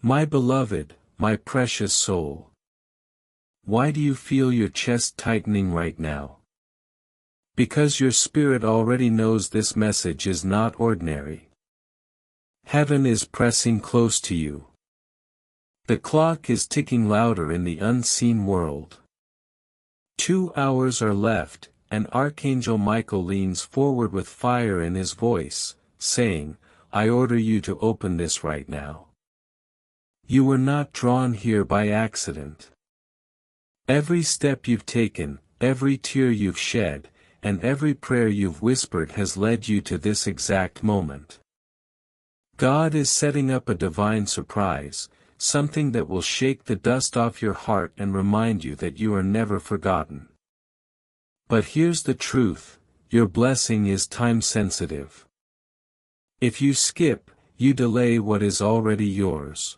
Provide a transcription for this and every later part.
My beloved, my precious soul. Why do you feel your chest tightening right now? Because your spirit already knows this message is not ordinary. Heaven is pressing close to you. The clock is ticking louder in the unseen world. 2 hours are left, and Archangel Michael leans forward with fire in his voice, saying, I order you to open this right now. You were not drawn here by accident. Every step you've taken, every tear you've shed, and every prayer you've whispered has led you to this exact moment. God is setting up a divine surprise, something that will shake the dust off your heart and remind you that you are never forgotten. But here's the truth, your blessing is time-sensitive. If you skip, you delay what is already yours.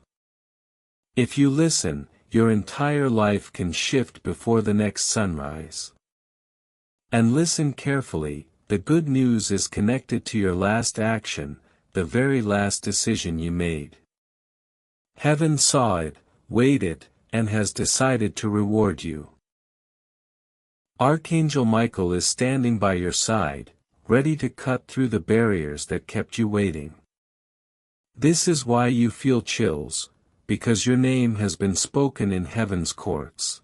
If you listen, your entire life can shift before the next sunrise. And listen carefully, the good news is connected to your last action, the very last decision you made. Heaven saw it, weighed it, and has decided to reward you. Archangel Michael is standing by your side, ready to cut through the barriers that kept you waiting. This is why you feel chills, because your name has been spoken in heaven's courts.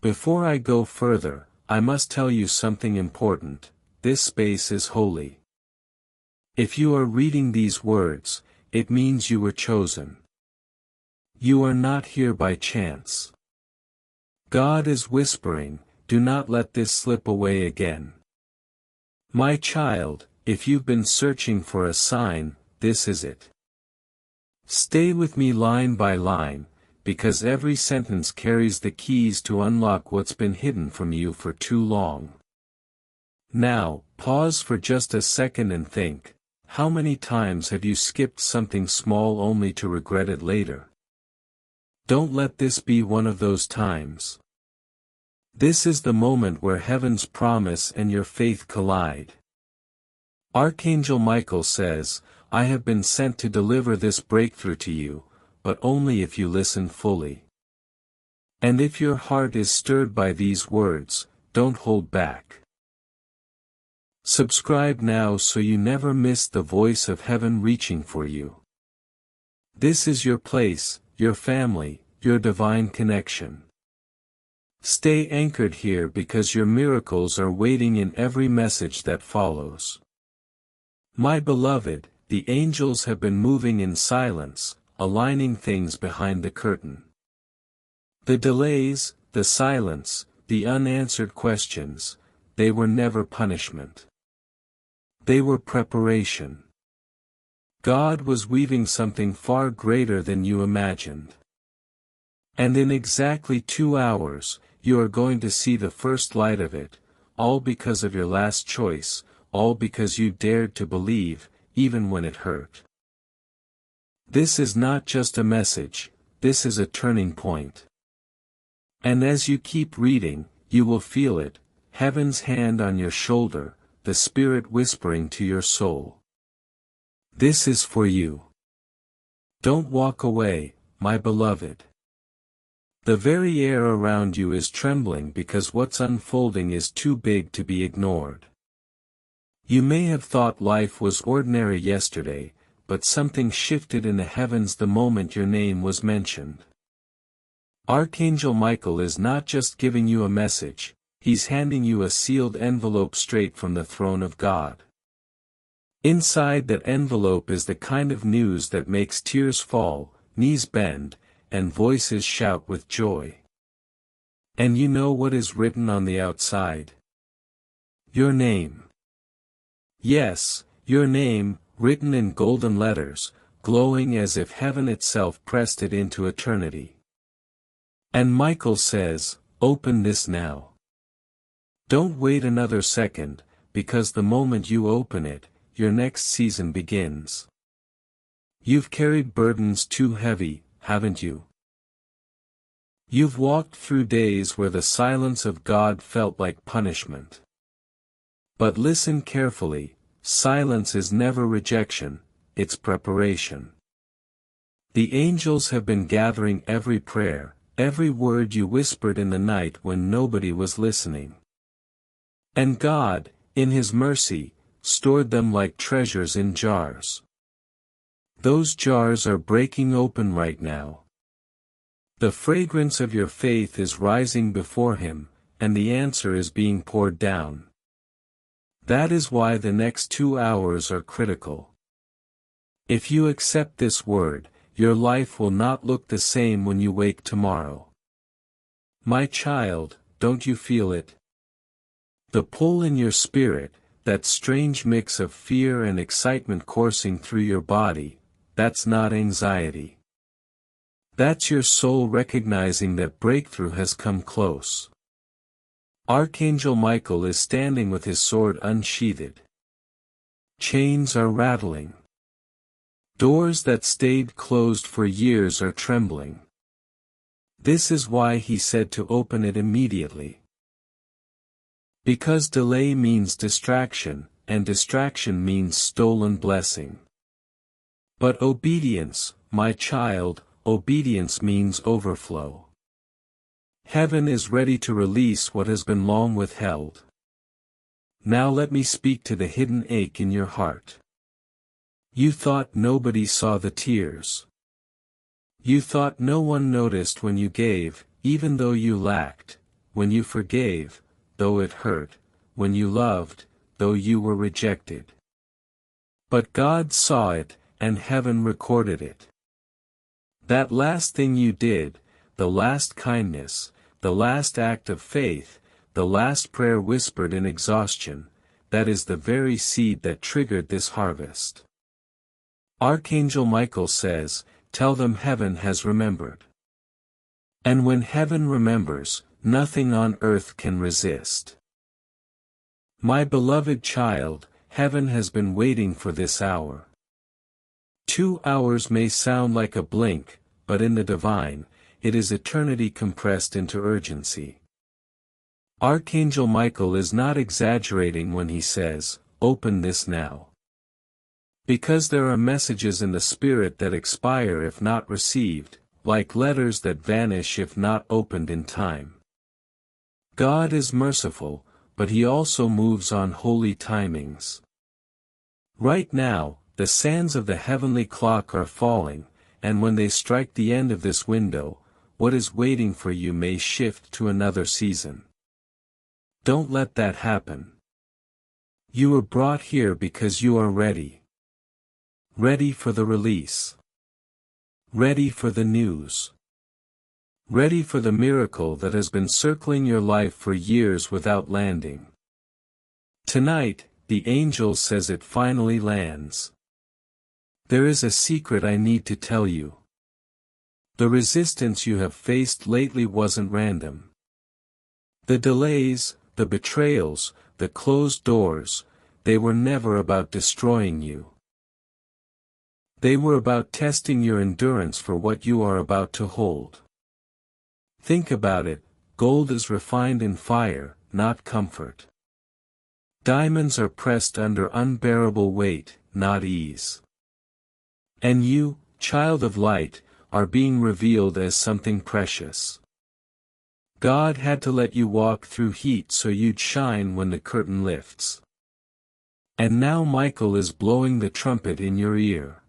Before I go further, I must tell you something important, this space is holy. If you are reading these words, it means you were chosen. You are not here by chance. God is whispering, do not let this slip away again. My child, if you've been searching for a sign, this is it. Stay with me line by line, because every sentence carries the keys to unlock what's been hidden from you for too long. Now, pause for just a second and think, how many times have you skipped something small only to regret it later? Don't let this be one of those times. This is the moment where heaven's promise and your faith collide. Archangel Michael says, I have been sent to deliver this breakthrough to you, but only if you listen fully. And if your heart is stirred by these words, don't hold back. Subscribe now so you never miss the voice of heaven reaching for you. This is your place, your family, your divine connection. Stay anchored here because your miracles are waiting in every message that follows. My beloved, the angels have been moving in silence, aligning things behind the curtain. The delays, the silence, the unanswered questions, they were never punishment. They were preparation. God was weaving something far greater than you imagined. And in exactly 2 hours, you are going to see the first light of it, all because of your last choice, all because you dared to believe, even when it hurt. This is not just a message, this is a turning point. And as you keep reading, you will feel it, heaven's hand on your shoulder, the Spirit whispering to your soul. This is for you. Don't walk away, my beloved. The very air around you is trembling because what's unfolding is too big to be ignored. You may have thought life was ordinary yesterday, but something shifted in the heavens the moment your name was mentioned. Archangel Michael is not just giving you a message, he's handing you a sealed envelope straight from the throne of God. Inside that envelope is the kind of news that makes tears fall, knees bend, and voices shout with joy. And you know what is written on the outside? Your name. Yes, your name, written in golden letters, glowing as if heaven itself pressed it into eternity. And Michael says, open this now. Don't wait another second, because the moment you open it, your next season begins. You've carried burdens too heavy, haven't you? You've walked through days where the silence of God felt like punishment. But listen carefully, silence is never rejection, it's preparation. The angels have been gathering every prayer, every word you whispered in the night when nobody was listening. And God, in His mercy, stored them like treasures in jars. Those jars are breaking open right now. The fragrance of your faith is rising before Him, and the answer is being poured down. That is why the next 2 hours are critical. If you accept this word, your life will not look the same when you wake tomorrow. My child, don't you feel it? The pull in your spirit, that strange mix of fear and excitement coursing through your body, that's not anxiety. That's your soul recognizing that breakthrough has come close. Archangel Michael is standing with his sword unsheathed. Chains are rattling. Doors that stayed closed for years are trembling. This is why he said to open it immediately. Because delay means distraction, and distraction means stolen blessing. But obedience, my child, obedience means overflow. Heaven is ready to release what has been long withheld. Now let me speak to the hidden ache in your heart. You thought nobody saw the tears. You thought no one noticed when you gave, even though you lacked, when you forgave, though it hurt, when you loved, though you were rejected. But God saw it, and heaven recorded it. That last thing you did, the last kindness, the last act of faith, the last prayer whispered in exhaustion, that is the very seed that triggered this harvest. Archangel Michael says, tell them heaven has remembered. And when heaven remembers, nothing on earth can resist. My beloved child, heaven has been waiting for this hour. 2 hours may sound like a blink, but in the divine, it is eternity compressed into urgency. Archangel Michael is not exaggerating when he says, open this now. Because there are messages in the Spirit that expire if not received, like letters that vanish if not opened in time. God is merciful, but He also moves on holy timings. Right now, the sands of the heavenly clock are falling, and when they strike the end of this window, what is waiting for you may shift to another season. Don't let that happen. You were brought here because you are ready. Ready for the release. Ready for the news. Ready for the miracle that has been circling your life for years without landing. Tonight, the angel says it finally lands. There is a secret I need to tell you. The resistance you have faced lately wasn't random. The delays, the betrayals, the closed doors, they were never about destroying you. They were about testing your endurance for what you are about to hold. Think about it, gold is refined in fire, not comfort. Diamonds are pressed under unbearable weight, not ease. And you, child of light, are being revealed as something precious. God had to let you walk through heat so you'd shine when the curtain lifts. And now Michael is blowing the trumpet in your ear.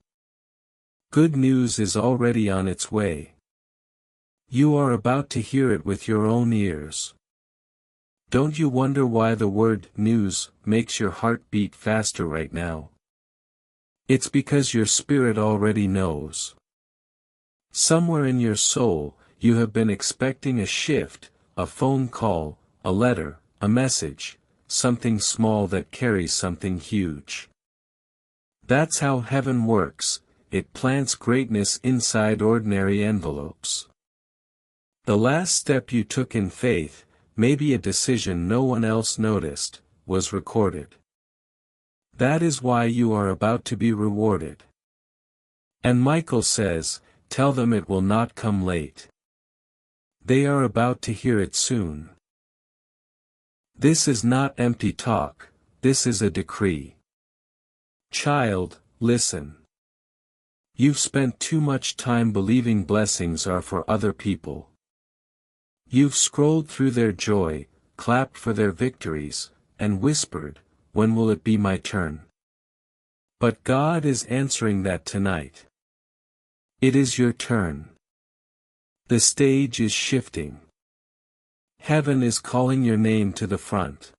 Good news is already on its way. You are about to hear it with your own ears. Don't you wonder why the word news makes your heart beat faster right now? It's because your spirit already knows. Somewhere in your soul, you have been expecting a shift, a phone call, a letter, a message, something small that carries something huge. That's how heaven works. It plants greatness inside ordinary envelopes. The last step you took in faith, maybe a decision no one else noticed, was recorded. That is why you are about to be rewarded. And Michael says, tell them it will not come late. They are about to hear it soon. This is not empty talk, this is a decree. Child, listen. You've spent too much time believing blessings are for other people. You've scrolled through their joy, clapped for their victories, and whispered, "When will it be my turn?" But God is answering that tonight. It is your turn. The stage is shifting. Heaven is calling your name to the front.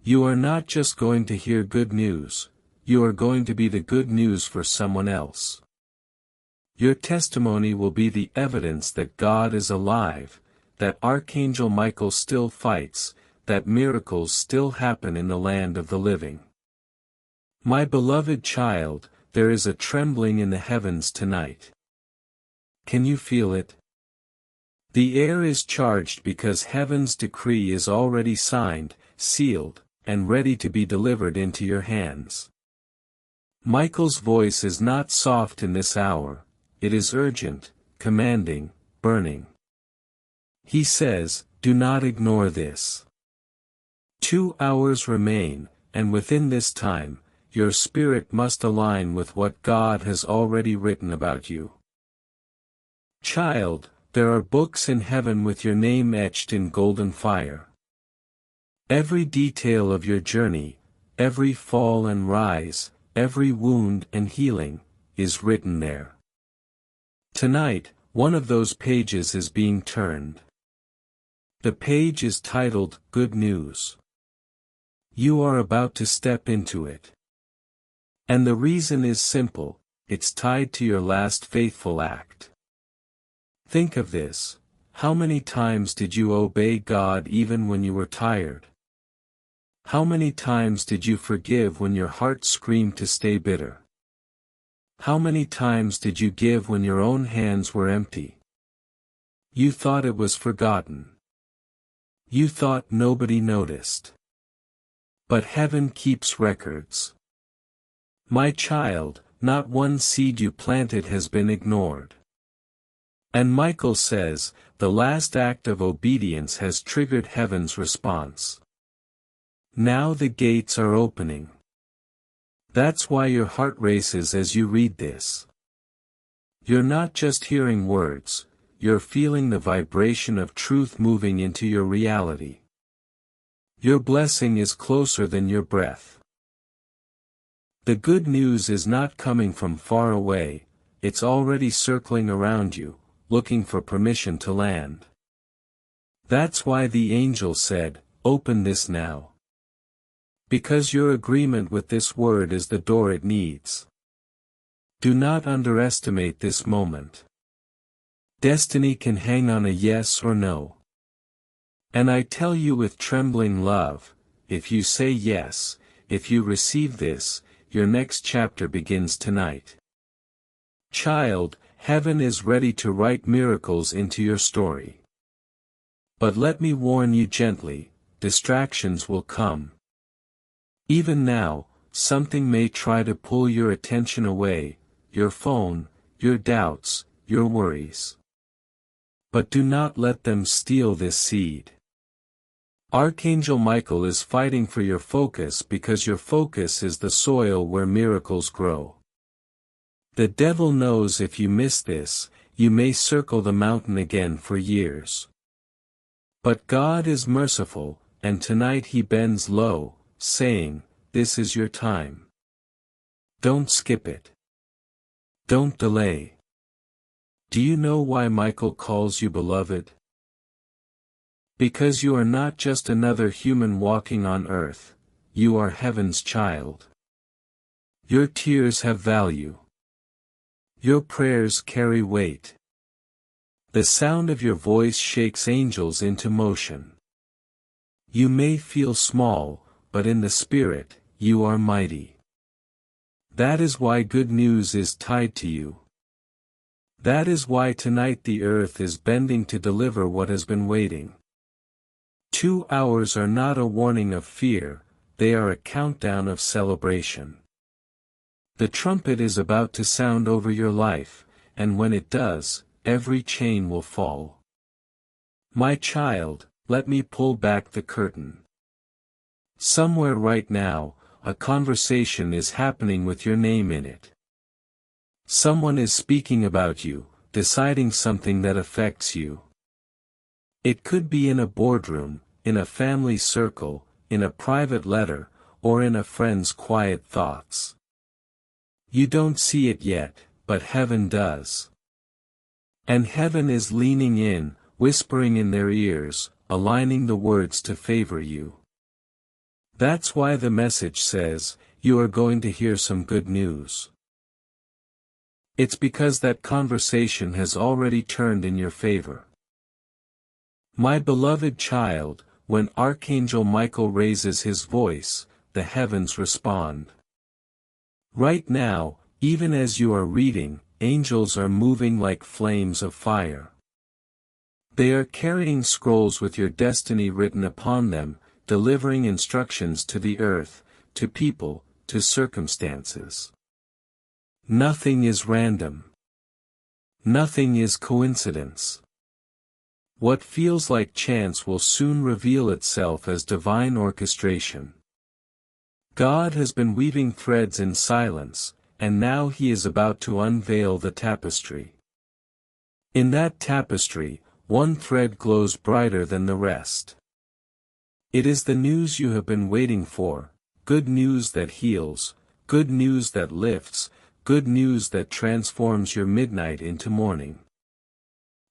You are not just going to hear good news, you are going to be the good news for someone else. Your testimony will be the evidence that God is alive, that Archangel Michael still fights, that miracles still happen in the land of the living. My beloved child, there is a trembling in the heavens tonight. Can you feel it? The air is charged because heaven's decree is already signed, sealed, and ready to be delivered into your hands. Michael's voice is not soft in this hour, it is urgent, commanding, burning. He says, "Do not ignore this. 2 hours remain, and within this time, your spirit must align with what God has already written about you." Child, there are books in heaven with your name etched in golden fire. Every detail of your journey, every fall and rise, every wound and healing, is written there. Tonight, one of those pages is being turned. The page is titled, "Good News." You are about to step into it. And the reason is simple, it's tied to your last faithful act. Think of this, how many times did you obey God even when you were tired? How many times did you forgive when your heart screamed to stay bitter? How many times did you give when your own hands were empty? You thought it was forgotten. You thought nobody noticed. But heaven keeps records. My child, not one seed you planted has been ignored. And Michael says, the last act of obedience has triggered heaven's response. Now the gates are opening. That's why your heart races as you read this. You're not just hearing words, you're feeling the vibration of truth moving into your reality. Your blessing is closer than your breath. The good news is not coming from far away, it's already circling around you, looking for permission to land. That's why the angel said, "Open this now." Because your agreement with this word is the door it needs. Do not underestimate this moment. Destiny can hang on a yes or no. And I tell you with trembling love, if you say yes, if you receive this, your next chapter begins tonight. Child, heaven is ready to write miracles into your story. But let me warn you gently, distractions will come. Even now, something may try to pull your attention away, your phone, your doubts, your worries. But do not let them steal this seed. Archangel Michael is fighting for your focus because your focus is the soil where miracles grow. The devil knows if you miss this, you may circle the mountain again for years. But God is merciful, and tonight he bends low, saying, "This is your time. Don't skip it. Don't delay." Do you know why Michael calls you beloved? Because you are not just another human walking on earth, you are heaven's child. Your tears have value. Your prayers carry weight. The sound of your voice shakes angels into motion. You may feel small, but in the spirit, you are mighty. That is why good news is tied to you. That is why tonight the earth is bending to deliver what has been waiting. 2 hours are not a warning of fear, they are a countdown of celebration. The trumpet is about to sound over your life, and when it does, every chain will fall. My child, let me pull back the curtain. Somewhere right now, a conversation is happening with your name in it. Someone is speaking about you, deciding something that affects you. It could be in a boardroom, in a family circle, in a private letter, or in a friend's quiet thoughts. You don't see it yet, but heaven does. And heaven is leaning in, whispering in their ears, aligning the words to favor you. That's why the message says, you are going to hear some good news. It's because that conversation has already turned in your favor. My beloved child, when Archangel Michael raises his voice, the heavens respond. Right now, even as you are reading, angels are moving like flames of fire. They are carrying scrolls with your destiny written upon them, delivering instructions to the earth, to people, to circumstances. Nothing is random. Nothing is coincidence. What feels like chance will soon reveal itself as divine orchestration. God has been weaving threads in silence, and now he is about to unveil the tapestry. In that tapestry, one thread glows brighter than the rest. It is the news you have been waiting for, good news that heals, good news that lifts, good news that transforms your midnight into morning.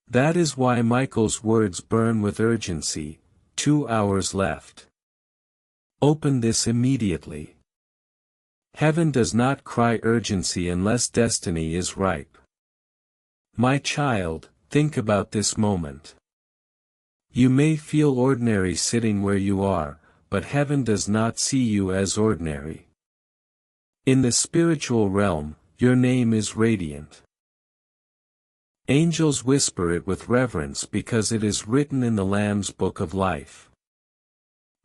That is why Michael's words burn with urgency. 2 hours left. Open this immediately. Heaven does not cry urgency unless destiny is ripe. My child, think about this moment. You may feel ordinary sitting where you are, but heaven does not see you as ordinary. In the spiritual realm, your name is radiant. Angels whisper it with reverence because it is written in the Lamb's book of life.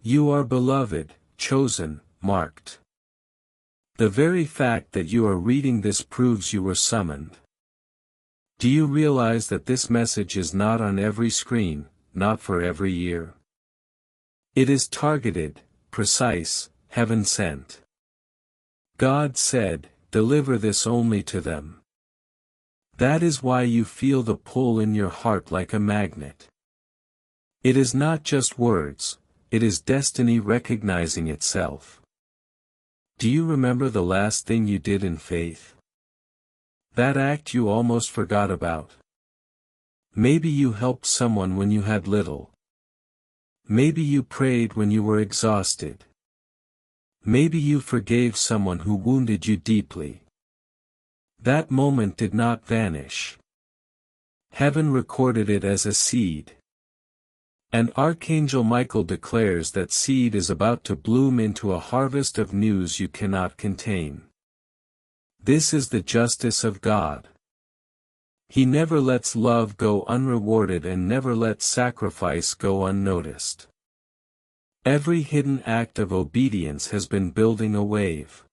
You are beloved, chosen, marked. The very fact that you are reading this proves you were summoned. Do you realize that this message is not on every screen, not for every year? It is targeted, precise, heaven-sent. God said, deliver this only to them. That is why you feel the pull in your heart like a magnet. It is not just words, it is destiny recognizing itself. Do you remember the last thing you did in faith? That act you almost forgot about. Maybe you helped someone when you had little. Maybe you prayed when you were exhausted. Maybe you forgave someone who wounded you deeply. That moment did not vanish. Heaven recorded it as a seed. And Archangel Michael declares that seed is about to bloom into a harvest of news you cannot contain. This is the justice of God. He never lets love go unrewarded and never lets sacrifice go unnoticed. Every hidden act of obedience has been building a wave.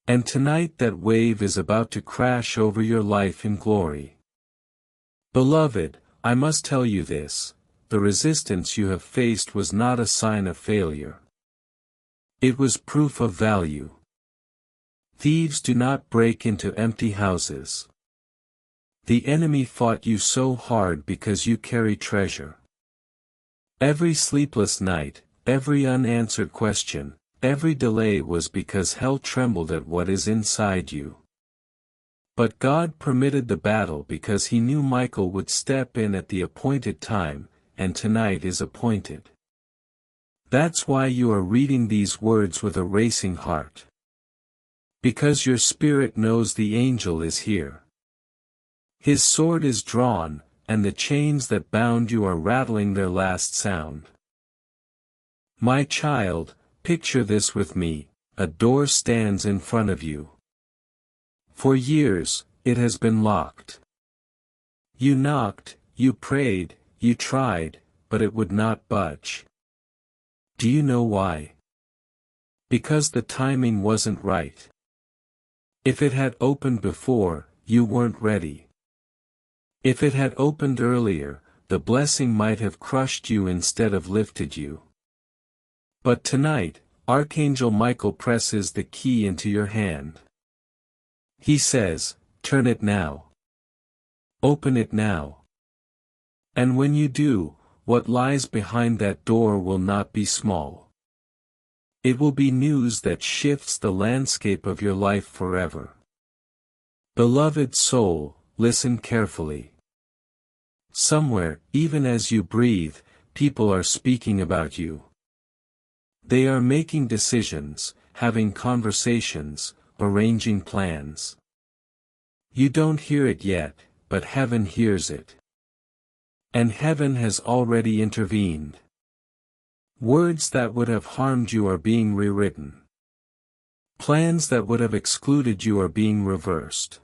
And tonight that wave is about to crash over your life in glory. Beloved, I must tell you this, the resistance you have faced was not a sign of failure. It was proof of value. Thieves do not break into empty houses. The enemy fought you so hard because you carry treasure. Every sleepless night, every unanswered question, every delay was because hell trembled at what is inside you. But God permitted the battle because he knew Michael would step in at the appointed time, and tonight is appointed. That's why you are reading these words with a racing heart. Because your spirit knows the angel is here. His sword is drawn, and the chains that bound you are rattling their last sound. My child, picture this with me, a door stands in front of you. For years, it has been locked. You knocked, you prayed, you tried, but it would not budge. Do you know why? Because the timing wasn't right. If it had opened before, you weren't ready. If it had opened earlier, the blessing might have crushed you instead of lifted you. But tonight, Archangel Michael presses the key into your hand. He says, turn it now. Open it now. And when you do, what lies behind that door will not be small. It will be news that shifts the landscape of your life forever. Beloved soul, listen carefully. Somewhere, even as you breathe, people are speaking about you. They are making decisions, having conversations, arranging plans. You don't hear it yet, but heaven hears it. And heaven has already intervened. Words that would have harmed you are being rewritten. Plans that would have excluded you are being reversed.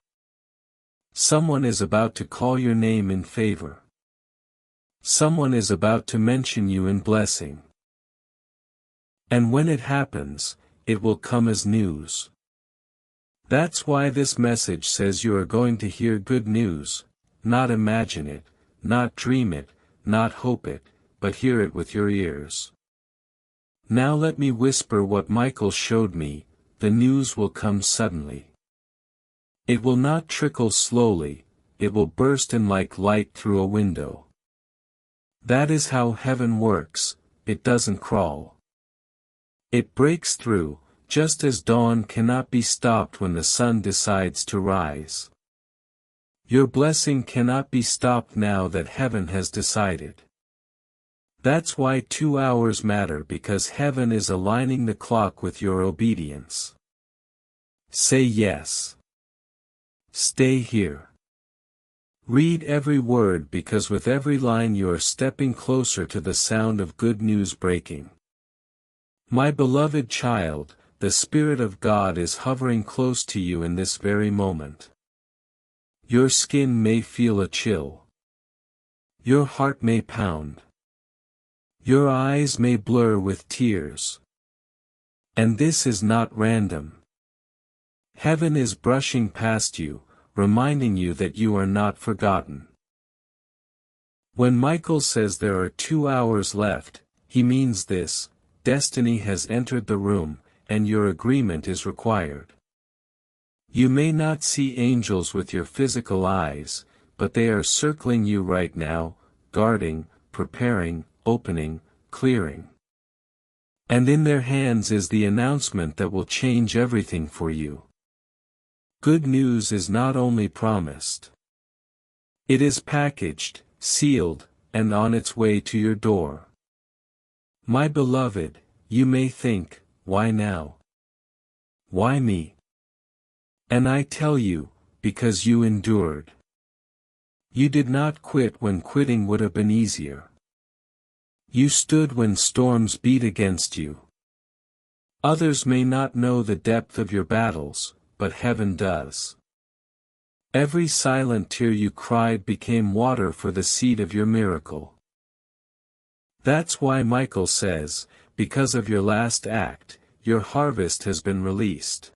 Someone is about to call your name in favor. Someone is about to mention you in blessing. And when it happens, it will come as news. That's why this message says you are going to hear good news, not imagine it, not dream it, not hope it, but hear it with your ears. Now let me whisper what Michael showed me, the news will come suddenly. It will not trickle slowly, it will burst in like light through a window. That is how heaven works, it doesn't crawl. It breaks through, just as dawn cannot be stopped when the sun decides to rise. Your blessing cannot be stopped now that heaven has decided. That's why 2 hours matter, because heaven is aligning the clock with your obedience. Say yes. Stay here. Read every word, because with every line you are stepping closer to the sound of good news breaking. My beloved child, the Spirit of God is hovering close to you in this very moment. Your skin may feel a chill. Your heart may pound. Your eyes may blur with tears. And this is not random. Heaven is brushing past you, reminding you that you are not forgotten. When Michael says there are 2 hours left, he means this: destiny has entered the room, and your agreement is required. You may not see angels with your physical eyes, but they are circling you right now, guarding, preparing, opening, clearing. And in their hands is the announcement that will change everything for you. Good news is not only promised. It is packaged, sealed, and on its way to your door. My beloved, you may think, why now? Why me? And I tell you, because you endured. You did not quit when quitting would have been easier. You stood when storms beat against you. Others may not know the depth of your battles, but heaven does. Every silent tear you cried became water for the seed of your miracle. That's why Michael says, because of your last act, your harvest has been released.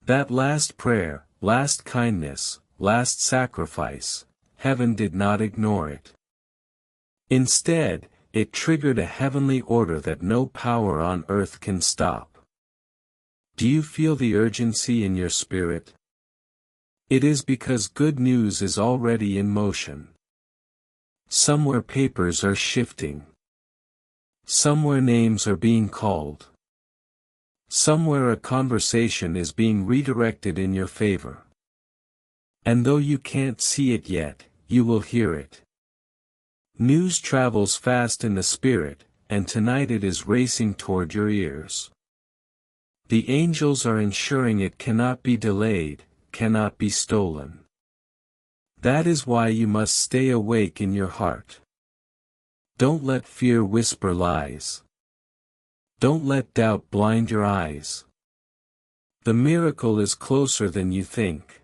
That last prayer, last kindness, last sacrifice, heaven did not ignore it. Instead, it triggered a heavenly order that no power on earth can stop. Do you feel the urgency in your spirit? It is because good news is already in motion. Somewhere papers are shifting. Somewhere names are being called. Somewhere a conversation is being redirected in your favor. And though you can't see it yet, you will hear it. News travels fast in the spirit, and tonight it is racing toward your ears. The angels are ensuring it cannot be delayed, cannot be stolen. That is why you must stay awake in your heart. Don't let fear whisper lies. Don't let doubt blind your eyes. The miracle is closer than you think.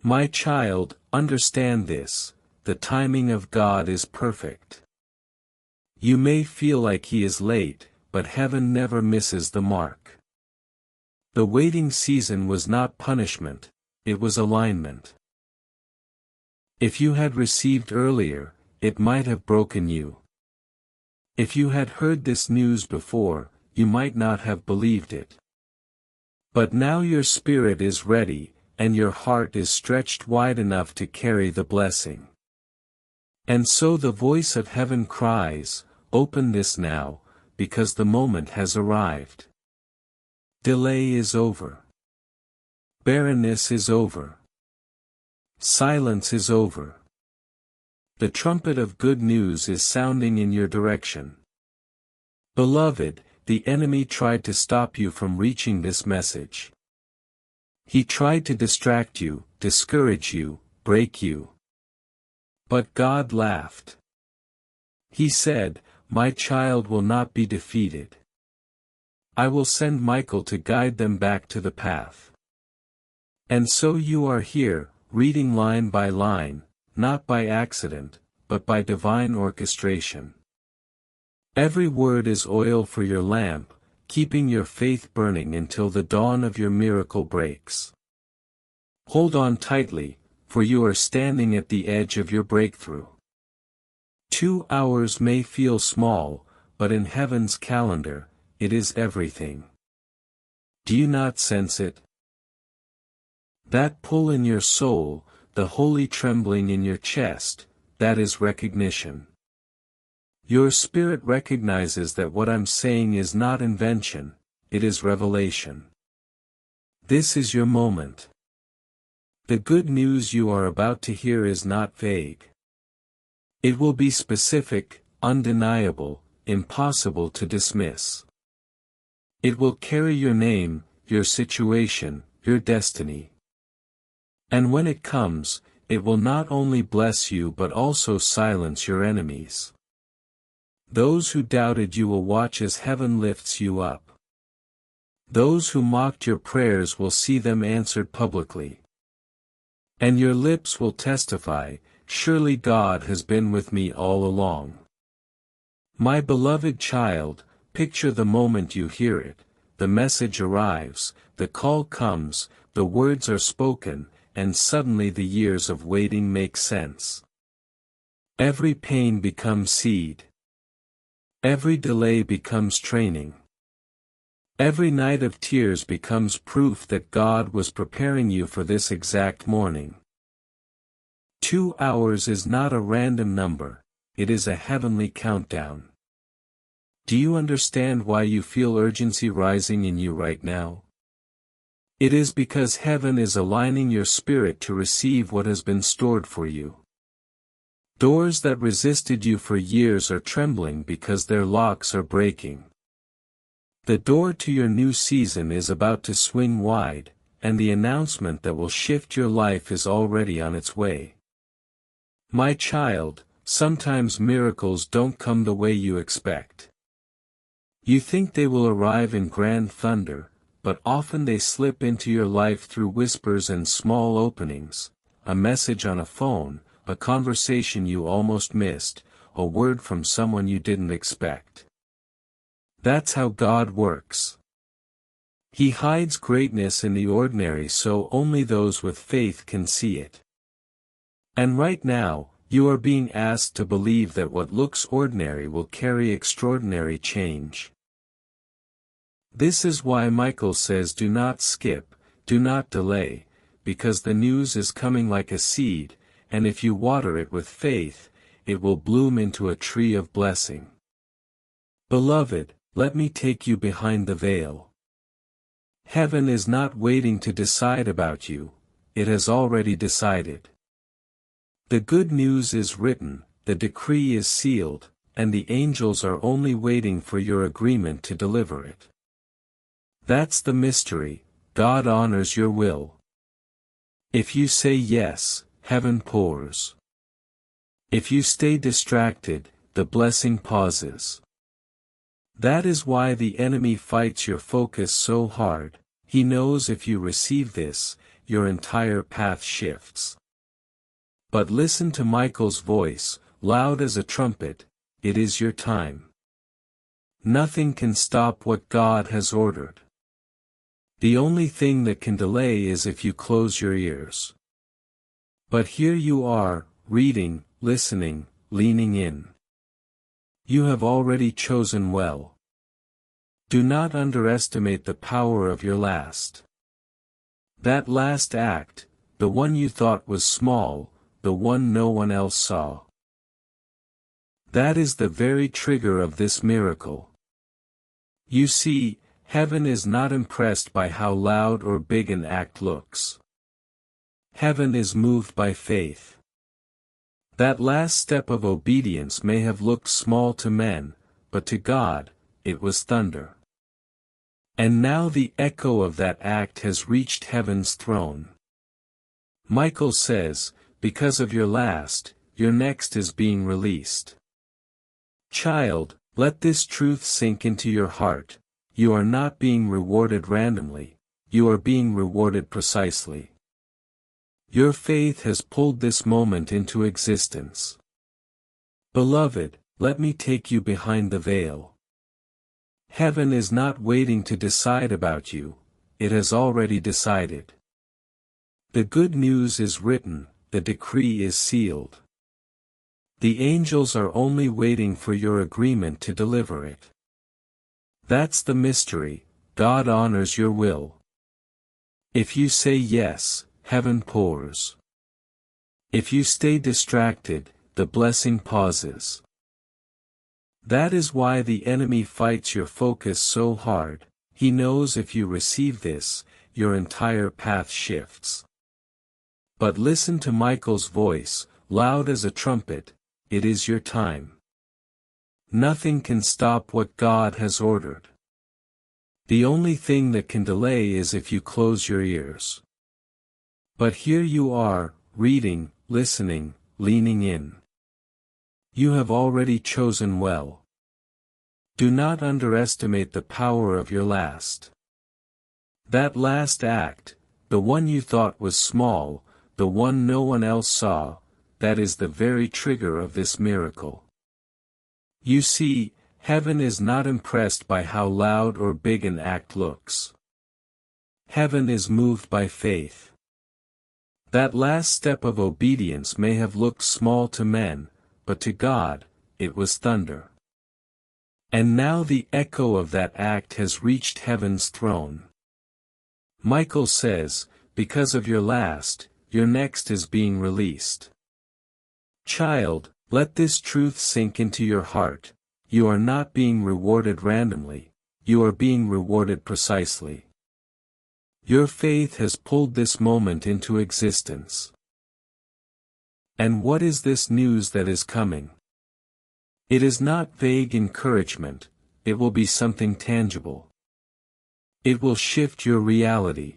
My child, understand this, the timing of God is perfect. You may feel like He is late, but heaven never misses the mark. The waiting season was not punishment, it was alignment. If you had received earlier, it might have broken you. If you had heard this news before, you might not have believed it. But now your spirit is ready, and your heart is stretched wide enough to carry the blessing. And so the voice of heaven cries, "Open this now, because the moment has arrived." Delay is over. Barrenness is over. Silence is over. The trumpet of good news is sounding in your direction. Beloved, the enemy tried to stop you from reaching this message. He tried to distract you, discourage you, break you. But God laughed. He said, "My child will not be defeated. I will send Michael to guide them back to the path." And so you are here, reading line by line, not by accident, but by divine orchestration. Every word is oil for your lamp, keeping your faith burning until the dawn of your miracle breaks. Hold on tightly, for you are standing at the edge of your breakthrough. 2 hours may feel small, but in heaven's calendar, it is everything. Do you not sense it? That pull in your soul, the holy trembling in your chest, that is recognition. Your spirit recognizes that what I'm saying is not invention, it is revelation. This is your moment. The good news you are about to hear is not vague. It will be specific, undeniable, impossible to dismiss. It will carry your name, your situation, your destiny. And when it comes, it will not only bless you but also silence your enemies. Those who doubted you will watch as heaven lifts you up. Those who mocked your prayers will see them answered publicly. And your lips will testify, "Surely God has been with me all along." My beloved child, picture the moment you hear it, the message arrives, the call comes, the words are spoken, and suddenly the years of waiting make sense. Every pain becomes seed. Every delay becomes training. Every night of tears becomes proof that God was preparing you for this exact morning. 2 hours is not a random number, it is a heavenly countdown. Do you understand why you feel urgency rising in you right now? It is because heaven is aligning your spirit to receive what has been stored for you. Doors that resisted you for years are trembling because their locks are breaking. The door to your new season is about to swing wide, and the announcement that will shift your life is already on its way. My child, sometimes miracles don't come the way you expect. You think they will arrive in grand thunder, but often they slip into your life through whispers and small openings, a message on a phone, a conversation you almost missed, a word from someone you didn't expect. That's how God works. He hides greatness in the ordinary so only those with faith can see it. And right now, you are being asked to believe that what looks ordinary will carry extraordinary change. This is why Michael says do not skip, do not delay, because the news is coming like a seed, and if you water it with faith, it will bloom into a tree of blessing. Beloved, let me take you behind the veil. Heaven is not waiting to decide about you, it has already decided. The good news is written, the decree is sealed, and the angels are only waiting for your agreement to deliver it. That's the mystery, God honors your will. If you say yes, heaven pours. If you stay distracted, the blessing pauses. That is why the enemy fights your focus so hard. He knows if you receive this, your entire path shifts. But listen to Michael's voice, loud as a trumpet, it is your time. Nothing can stop what God has ordered. The only thing that can delay is if you close your ears. But here you are, reading, listening, leaning in. You have already chosen well. Do not underestimate the power of your last. That last act, the one you thought was small, the one no one else saw. That is the very trigger of this miracle. You see, heaven is not impressed by how loud or big an act looks. Heaven is moved by faith. That last step of obedience may have looked small to men, but to God, it was thunder. And now the echo of that act has reached heaven's throne. Michael says, because of your last, your next is being released. Child, let this truth sink into your heart. You are not being rewarded randomly, you are being rewarded precisely. Your faith has pulled this moment into existence. Beloved, let me take you behind the veil. Heaven is not waiting to decide about you, it has already decided. The good news is written, the decree is sealed. The angels are only waiting for your agreement to deliver it. That's the mystery, God honors your will. If you say yes, heaven pours. If you stay distracted, the blessing pauses. That is why the enemy fights your focus so hard. He knows if you receive this, your entire path shifts. But listen to Michael's voice, loud as a trumpet, it is your time. Nothing can stop what God has ordered. The only thing that can delay is if you close your ears. But here you are, reading, listening, leaning in. You have already chosen well. Do not underestimate the power of your last. That last act, the one you thought was small, the one no one else saw, that is the very trigger of this miracle. You see, heaven is not impressed by how loud or big an act looks. Heaven is moved by faith. That last step of obedience may have looked small to men, but to God, it was thunder. And now the echo of that act has reached heaven's throne. Michael says, because of your last, your next is being released. Child, let this truth sink into your heart. You are not being rewarded randomly, you are being rewarded precisely. Your faith has pulled this moment into existence. And what is this news that is coming? It is not vague encouragement, it will be something tangible. It will shift your reality.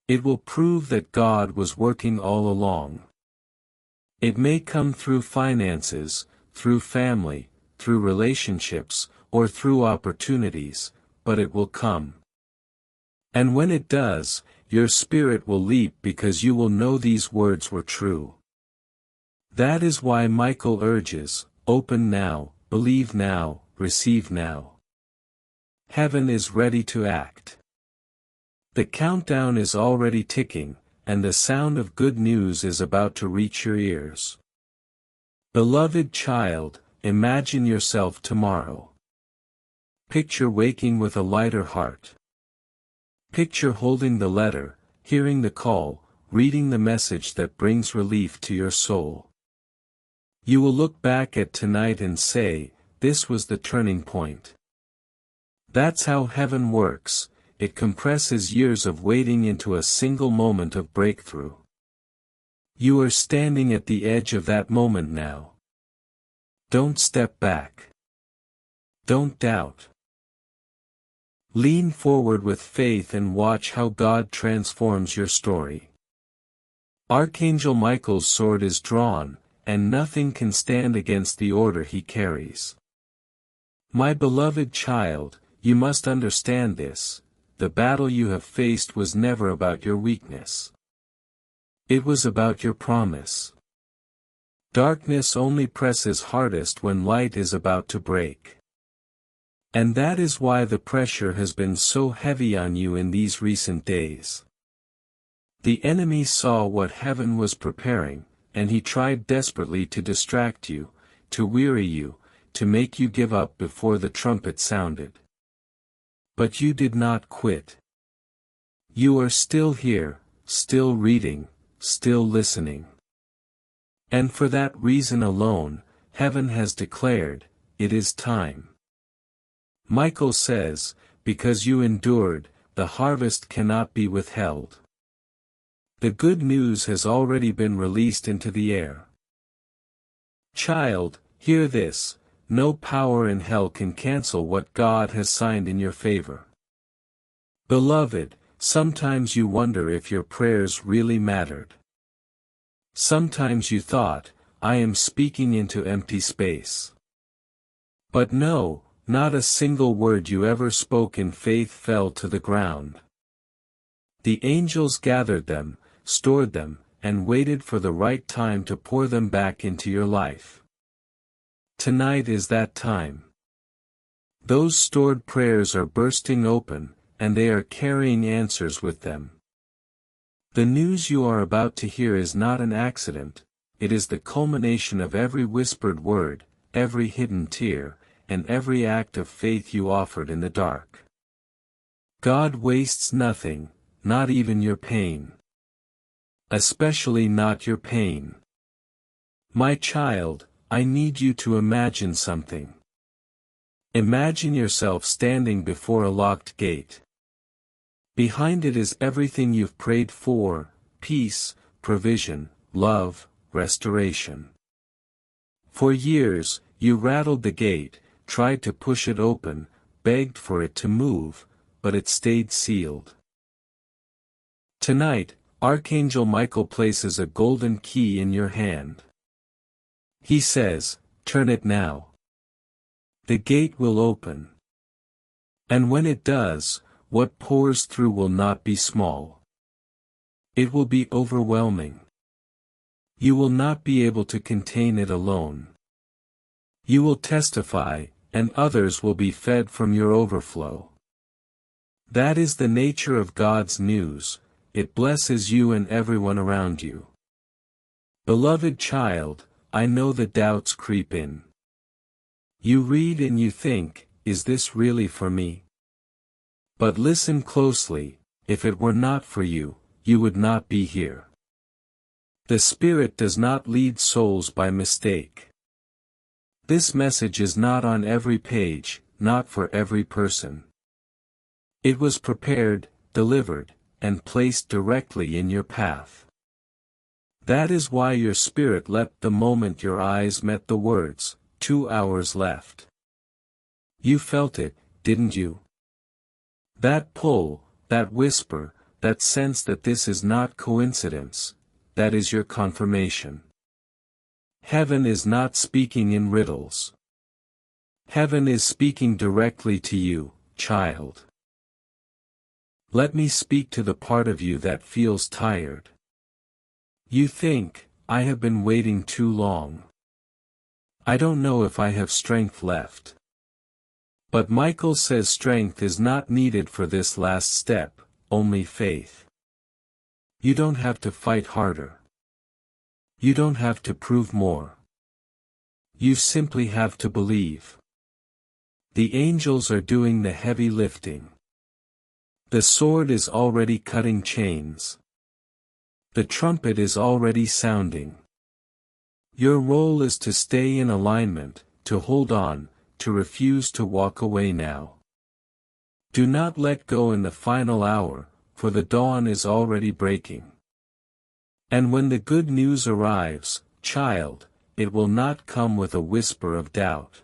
It will prove that God was working all along. It may come through finances, through family, through relationships, or through opportunities, but it will come. And when it does, your spirit will leap because you will know these words were true. That is why Michael urges, open now, believe now, receive now. Heaven is ready to act. The countdown is already ticking, and the sound of good news is about to reach your ears. Beloved child, imagine yourself tomorrow. Picture waking with a lighter heart. Picture holding the letter, hearing the call, reading the message that brings relief to your soul. You will look back at tonight and say, this was the turning point. That's how heaven works, it compresses years of waiting into a single moment of breakthrough. You are standing at the edge of that moment now. Don't step back. Don't doubt. Lean forward with faith and watch how God transforms your story. Archangel Michael's sword is drawn, and nothing can stand against the order he carries. My beloved child, you must understand this, the battle you have faced was never about your weakness. It was about your promise. Darkness only presses hardest when light is about to break. And that is why the pressure has been so heavy on you in these recent days. The enemy saw what heaven was preparing, and he tried desperately to distract you, to weary you, to make you give up before the trumpet sounded. But you did not quit. You are still here, still reading, still listening. And for that reason alone, heaven has declared, it is time. Michael says, because you endured, the harvest cannot be withheld. The good news has already been released into the air. Child, hear this, no power in hell can cancel what God has signed in your favor. Beloved, sometimes you wonder if your prayers really mattered. Sometimes you thought, I am speaking into empty space. But no, not a single word you ever spoke in faith fell to the ground. The angels gathered them, stored them, and waited for the right time to pour them back into your life. Tonight is that time. Those stored prayers are bursting open, and they are carrying answers with them. The news you are about to hear is not an accident, it is the culmination of every whispered word, every hidden tear, and every act of faith you offered in the dark. God wastes nothing, not even your pain. Especially not your pain. My child, I need you to imagine something. Imagine yourself standing before a locked gate. Behind it is everything you've prayed for, peace, provision, love, restoration. For years, you rattled the gate, tried to push it open, begged for it to move, but it stayed sealed. Tonight, Archangel Michael places a golden key in your hand. He says, turn it now. The gate will open. And when it does, what pours through will not be small. It will be overwhelming. You will not be able to contain it alone. You will testify, and others will be fed from your overflow. That is the nature of God's news, it blesses you and everyone around you. Beloved child, I know the doubts creep in. You read and you think, is this really for me? But listen closely, if it were not for you, you would not be here. The Spirit does not lead souls by mistake. This message is not on every page, not for every person. It was prepared, delivered, and placed directly in your path. That is why your spirit leapt the moment your eyes met the words, 2 hours left. You felt it, didn't you? That pull, that whisper, that sense that this is not coincidence, that is your confirmation. Heaven is not speaking in riddles. Heaven is speaking directly to you, child. Let me speak to the part of you that feels tired. You think, I have been waiting too long. I don't know if I have strength left. But Michael says strength is not needed for this last step, only faith. You don't have to fight harder. You don't have to prove more. You simply have to believe. The angels are doing the heavy lifting. The sword is already cutting chains. The trumpet is already sounding. Your role is to stay in alignment, to hold on, to refuse to walk away now. Do not let go in the final hour, for the dawn is already breaking. And when the good news arrives, child, it will not come with a whisper of doubt.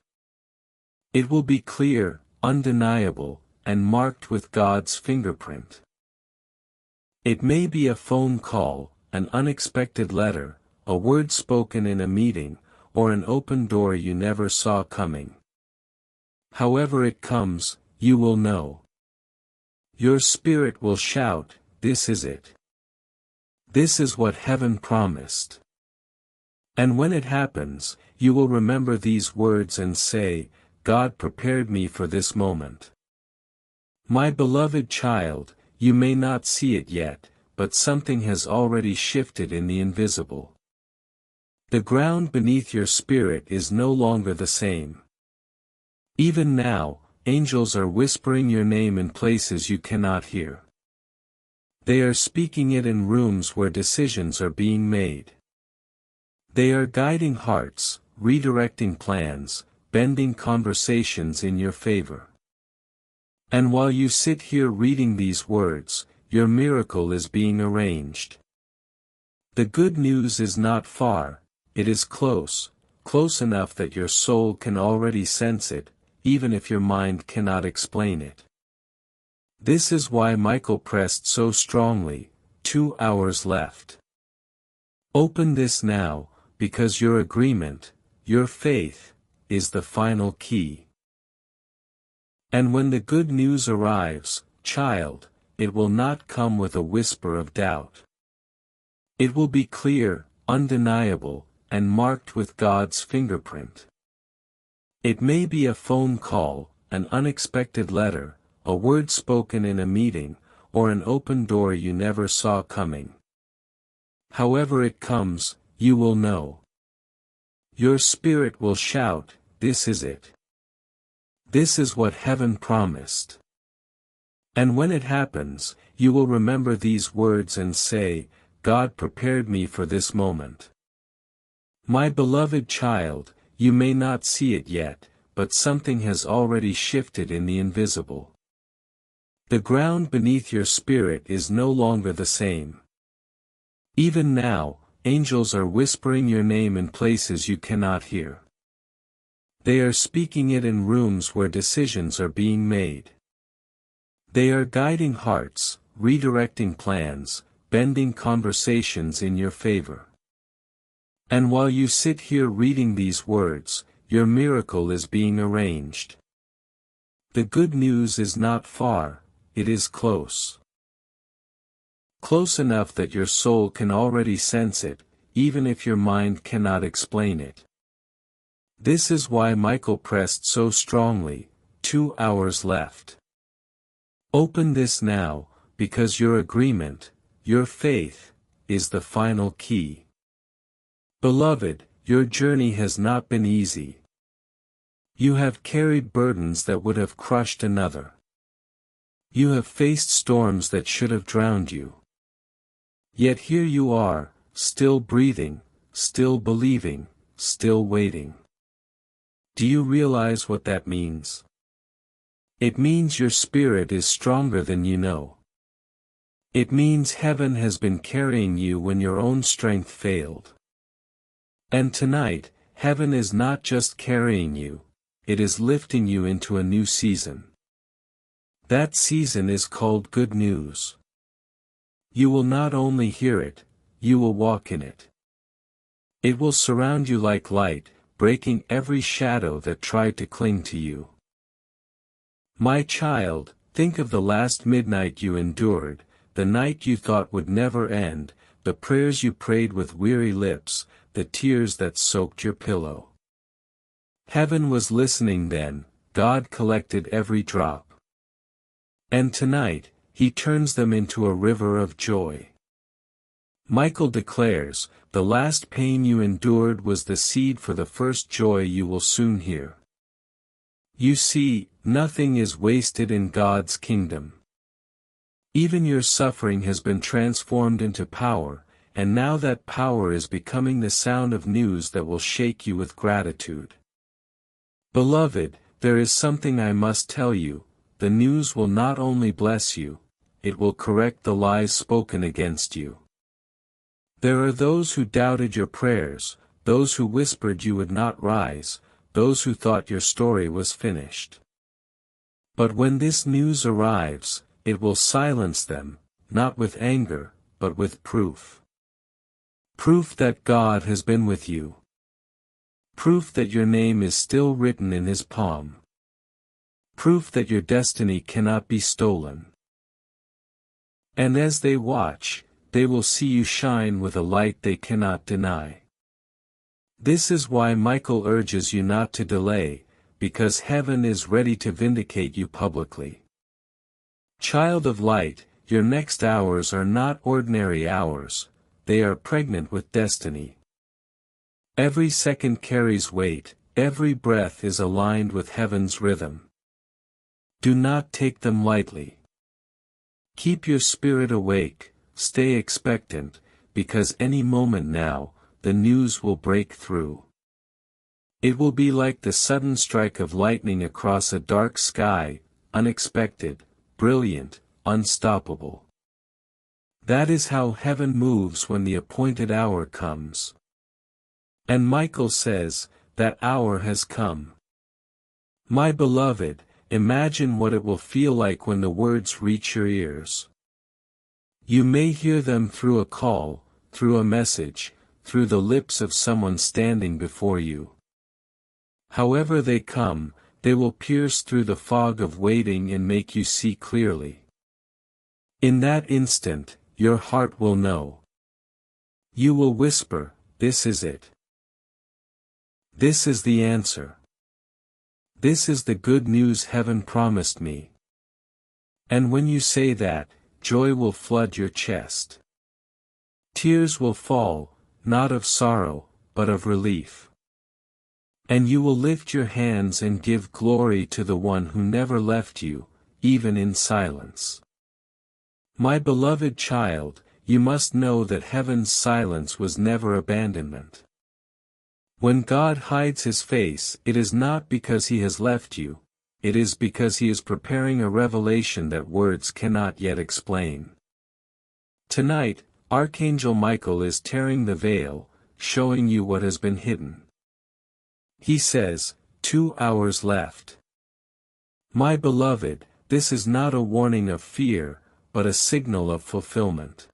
It will be clear, undeniable, and marked with God's fingerprint. It may be a phone call, an unexpected letter, a word spoken in a meeting, or an open door you never saw coming. However it comes, you will know. Your spirit will shout, this is it. This is what heaven promised. And when it happens, you will remember these words and say, God prepared me for this moment. My beloved child, you may not see it yet, but something has already shifted in the invisible. The ground beneath your spirit is no longer the same. Even now, angels are whispering your name in places you cannot hear. They are speaking it in rooms where decisions are being made. They are guiding hearts, redirecting plans, bending conversations in your favor. And while you sit here reading these words, your miracle is being arranged. The good news is not far, it is close, close enough that your soul can already sense it, even if your mind cannot explain it. This is why Michael pressed so strongly, 2 hours left. Open this now, because your agreement, your faith, is the final key. And when the good news arrives, child, it will not come with a whisper of doubt. It will be clear, undeniable, and marked with God's fingerprint. It may be a phone call, an unexpected letter, a word spoken in a meeting, or an open door you never saw coming. However it comes, you will know. Your spirit will shout, "This is it. This is what heaven promised." And when it happens, you will remember these words and say, "God prepared me for this moment." My beloved child, you may not see it yet, but something has already shifted in the invisible. The ground beneath your spirit is no longer the same. Even now, angels are whispering your name in places you cannot hear. They are speaking it in rooms where decisions are being made. They are guiding hearts, redirecting plans, bending conversations in your favor. And while you sit here reading these words, your miracle is being arranged. The good news is not far, it is close. Close enough that your soul can already sense it, even if your mind cannot explain it. This is why Michael pressed so strongly, 2 hours left. Open this now, because your agreement, your faith, is the final key. Beloved, your journey has not been easy. You have carried burdens that would have crushed another. You have faced storms that should have drowned you. Yet here you are, still breathing, still believing, still waiting. Do you realize what that means? It means your spirit is stronger than you know. It means heaven has been carrying you when your own strength failed. And tonight, heaven is not just carrying you, it is lifting you into a new season. That season is called good news. You will not only hear it, you will walk in it. It will surround you like light, breaking every shadow that tried to cling to you. My child, think of the last midnight you endured, the night you thought would never end, the prayers you prayed with weary lips, the tears that soaked your pillow. Heaven was listening then, God collected every drop. And tonight, He turns them into a river of joy. Michael declares, the last pain you endured was the seed for the first joy you will soon hear. You see, nothing is wasted in God's kingdom. Even your suffering has been transformed into power, and now that power is becoming the sound of news that will shake you with gratitude. Beloved, there is something I must tell you, the news will not only bless you, it will correct the lies spoken against you. There are those who doubted your prayers, those who whispered you would not rise, those who thought your story was finished. But when this news arrives, it will silence them, not with anger, but with proof. Proof that God has been with you. Proof that your name is still written in His palm. Proof that your destiny cannot be stolen. And as they watch, they will see you shine with a light they cannot deny. This is why Michael urges you not to delay, because heaven is ready to vindicate you publicly. Child of light, your next hours are not ordinary hours, they are pregnant with destiny. Every second carries weight, every breath is aligned with heaven's rhythm. Do not take them lightly. Keep your spirit awake, stay expectant, because any moment now, the news will break through. It will be like the sudden strike of lightning across a dark sky, unexpected, brilliant, unstoppable. That is how heaven moves when the appointed hour comes. And Michael says, that hour has come. My beloved, imagine what it will feel like when the words reach your ears. You may hear them through a call, through a message, through the lips of someone standing before you. However they come, they will pierce through the fog of waiting and make you see clearly. In that instant, your heart will know. You will whisper, "This is it. This is the answer. This is the good news heaven promised me." And when you say that, joy will flood your chest. Tears will fall, not of sorrow, but of relief. And you will lift your hands and give glory to the one who never left you, even in silence. My beloved child, you must know that heaven's silence was never abandonment. When God hides his face, it is not because he has left you, it is because he is preparing a revelation that words cannot yet explain. Tonight, Archangel Michael is tearing the veil, showing you what has been hidden. He says, 2 hours left. My beloved, this is not a warning of fear, but a signal of fulfillment.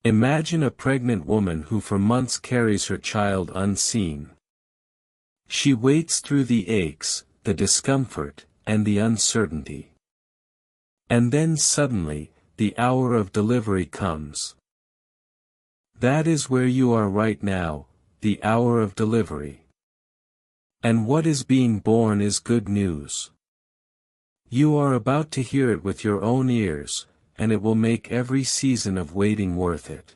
Imagine a pregnant woman who for months carries her child unseen. She waits through the aches, the discomfort, and the uncertainty. And then suddenly, the hour of delivery comes. That is where you are right now, the hour of delivery. And what is being born is good news. You are about to hear it with your own ears, and it will make every season of waiting worth it.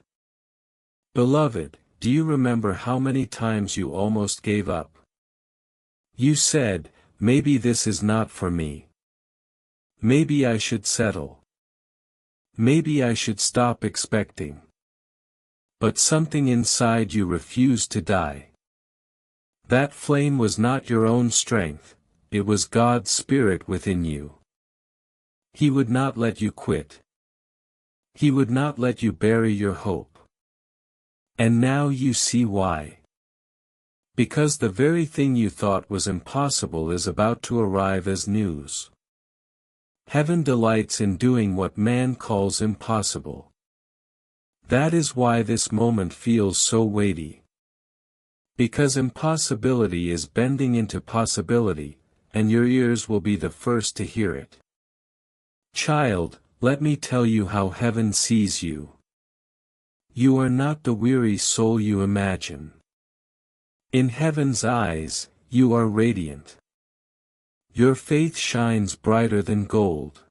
Beloved, do you remember how many times you almost gave up? You said, maybe this is not for me. Maybe I should settle. Maybe I should stop expecting. But something inside you refused to die. That flame was not your own strength, it was God's Spirit within you. He would not let you quit. He would not let you bury your hope. And now you see why. Because the very thing you thought was impossible is about to arrive as news. Heaven delights in doing what man calls impossible. That is why this moment feels so weighty. Because impossibility is bending into possibility, and your ears will be the first to hear it. Child, let me tell you how heaven sees you. You are not the weary soul you imagine. In heaven's eyes, you are radiant. Your faith shines brighter than gold.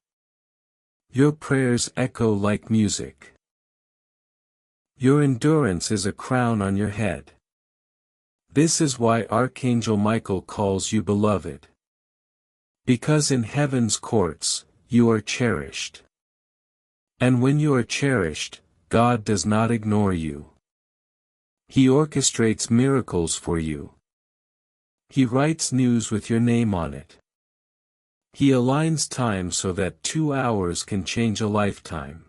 Your prayers echo like music. Your endurance is a crown on your head. This is why Archangel Michael calls you beloved. Because in heaven's courts, you are cherished. And when you are cherished, God does not ignore you. He orchestrates miracles for you. He writes news with your name on it. He aligns time so that 2 hours can change a lifetime.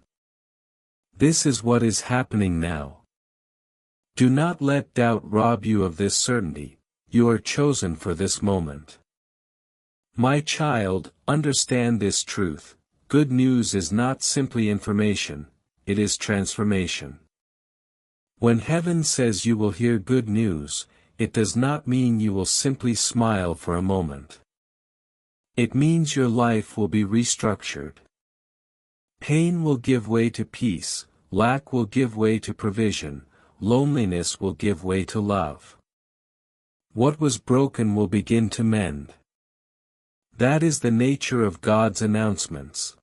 This is what is happening now. Do not let doubt rob you of this certainty, you are chosen for this moment. My child, understand this truth, good news is not simply information, it is transformation. When heaven says you will hear good news, it does not mean you will simply smile for a moment. It means your life will be restructured. Pain will give way to peace, lack will give way to provision, loneliness will give way to love. What was broken will begin to mend. That is the nature of God's announcements.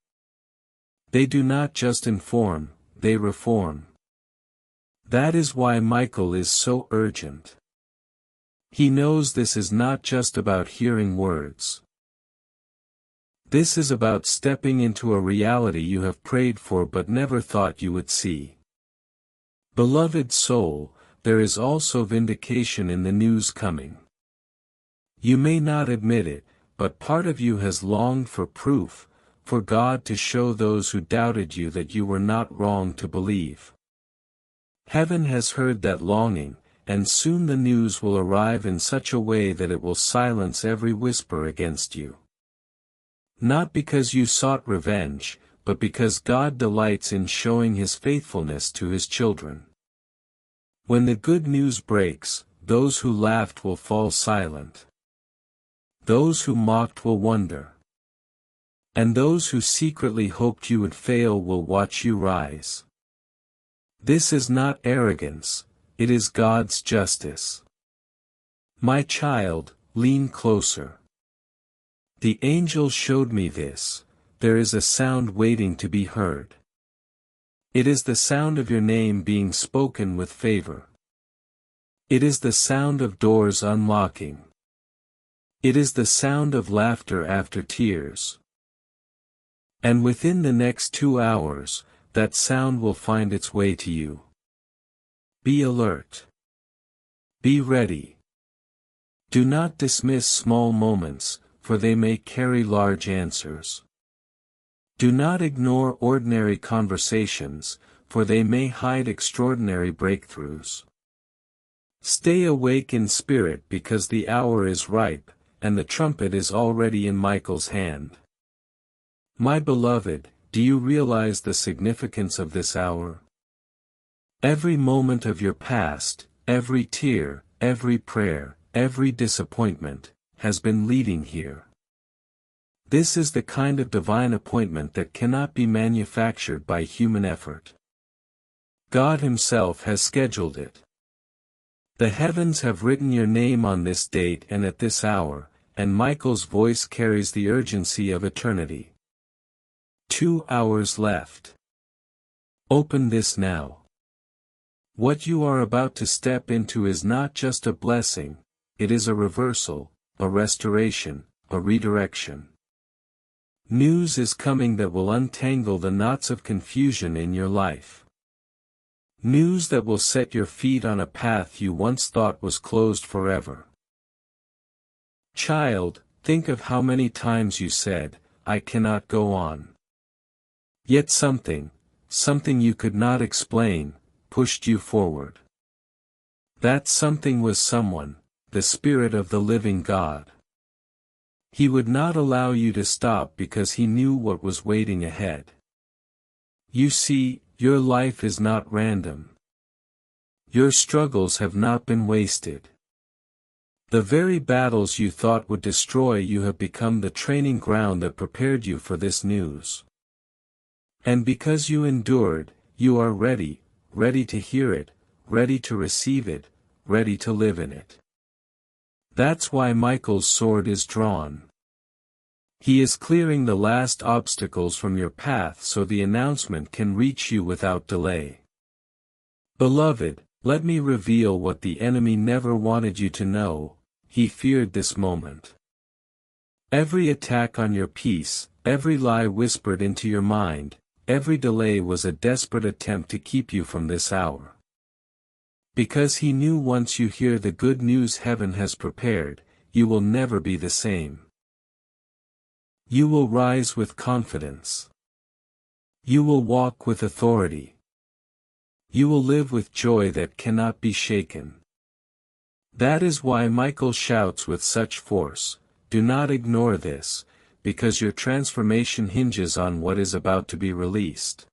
They do not just inform, they reform. That is why Michael is so urgent. He knows this is not just about hearing words. This is about stepping into a reality you have prayed for but never thought you would see. Beloved soul, there is also vindication in the news coming. You may not admit it, but part of you has longed for proof, for God to show those who doubted you that you were not wrong to believe. Heaven has heard that longing, and soon the news will arrive in such a way that it will silence every whisper against you. Not because you sought revenge, but because God delights in showing His faithfulness to His children. When the good news breaks, those who laughed will fall silent. Those who mocked will wonder. And those who secretly hoped you would fail will watch you rise. This is not arrogance, it is God's justice. My child, lean closer. The angel showed me this, there is a sound waiting to be heard. It is the sound of your name being spoken with favor. It is the sound of doors unlocking. It is the sound of laughter after tears. And within the next 2 hours, that sound will find its way to you. Be alert. Be ready. Do not dismiss small moments, for they may carry large answers. Do not ignore ordinary conversations, for they may hide extraordinary breakthroughs. Stay awake in spirit because the hour is ripe, and the trumpet is already in Michael's hand. My beloved, do you realize the significance of this hour? Every moment of your past, every tear, every prayer, every disappointment, has been leading here. This is the kind of divine appointment that cannot be manufactured by human effort. God Himself has scheduled it. The heavens have written your name on this date and at this hour, and Michael's voice carries the urgency of eternity. 2 hours left. Open this now. What you are about to step into is not just a blessing, it is a reversal, a restoration, a redirection. News is coming that will untangle the knots of confusion in your life. News that will set your feet on a path you once thought was closed forever. Child, think of how many times you said, "I cannot go on." Yet something you could not explain, pushed you forward. That something was someone, the Spirit of the living God. He would not allow you to stop because He knew what was waiting ahead. You see, your life is not random. Your struggles have not been wasted. The very battles you thought would destroy you have become the training ground that prepared you for this news. And because you endured, you are ready, ready to hear it, ready to receive it, ready to live in it. That's why Michael's sword is drawn. He is clearing the last obstacles from your path so the announcement can reach you without delay. Beloved, let me reveal what the enemy never wanted you to know. He feared this moment. Every attack on your peace, every lie whispered into your mind, every delay was a desperate attempt to keep you from this hour. Because he knew once you hear the good news heaven has prepared, you will never be the same. You will rise with confidence. You will walk with authority. You will live with joy that cannot be shaken. That is why Michael shouts with such force, "Do not ignore this, because your transformation hinges on what is about to be released."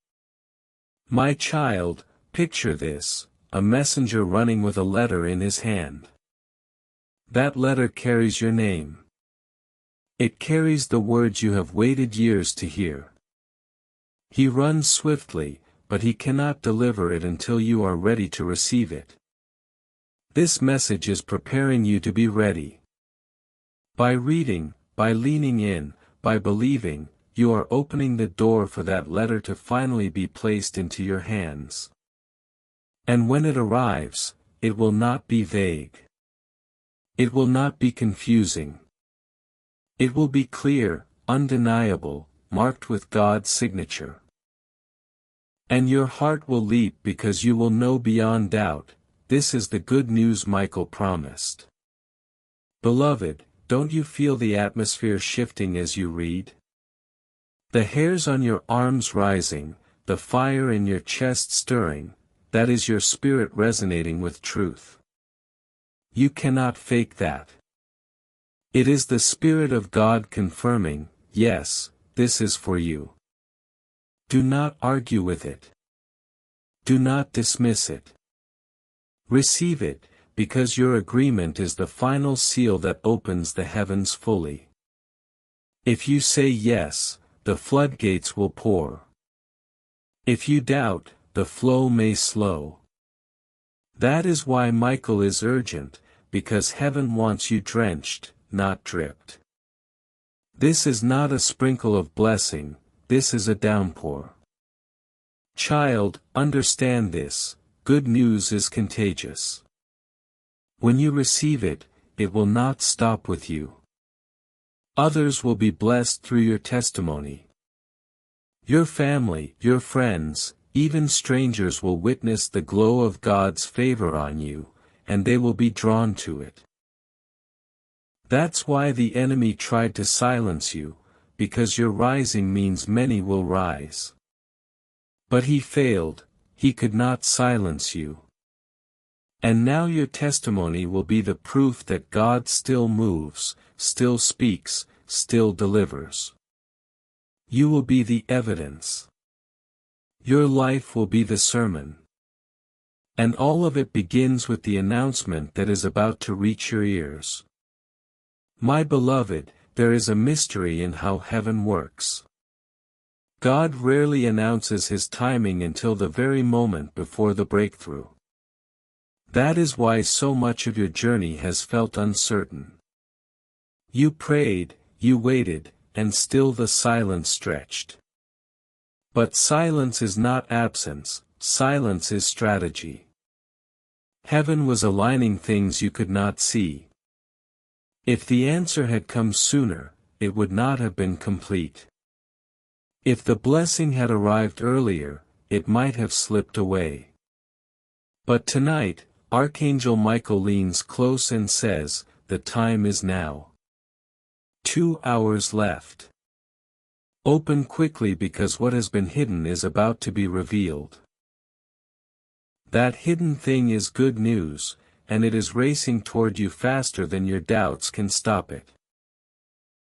My child, picture this, a messenger running with a letter in his hand. That letter carries your name. It carries the words you have waited years to hear. He runs swiftly, but he cannot deliver it until you are ready to receive it. This message is preparing you to be ready. By reading, by leaning in, by believing, you are opening the door for that letter to finally be placed into your hands. And when it arrives, it will not be vague. It will not be confusing. It will be clear, undeniable, marked with God's signature. And your heart will leap because you will know beyond doubt, this is the good news Michael promised. Beloved, don't you feel the atmosphere shifting as you read? The hairs on your arms rising, the fire in your chest stirring, that is your spirit resonating with truth. You cannot fake that. It is the Spirit of God confirming, yes, this is for you. Do not argue with it. Do not dismiss it. Receive it, because your agreement is the final seal that opens the heavens fully. If you say yes, the floodgates will pour. If you doubt, the flow may slow. That is why Michael is urgent, because heaven wants you drenched, not dripped. This is not a sprinkle of blessing, this is a downpour. Child, understand this, good news is contagious. When you receive it, it will not stop with you. Others will be blessed through your testimony. Your family, your friends, even strangers will witness the glow of God's favor on you, and they will be drawn to it. That's why the enemy tried to silence you, because your rising means many will rise. But he failed, he could not silence you. And now your testimony will be the proof that God still moves, still speaks, still delivers. You will be the evidence. Your life will be the sermon. And all of it begins with the announcement that is about to reach your ears. My beloved, there is a mystery in how heaven works. God rarely announces his timing until the very moment before the breakthrough. That is why so much of your journey has felt uncertain. You prayed, you waited, and still the silence stretched. But silence is not absence, silence is strategy. Heaven was aligning things you could not see. If the answer had come sooner, it would not have been complete. If the blessing had arrived earlier, it might have slipped away. But tonight, Archangel Michael leans close and says, the time is now. 2 hours left. Open quickly because what has been hidden is about to be revealed. That hidden thing is good news, and it is racing toward you faster than your doubts can stop it.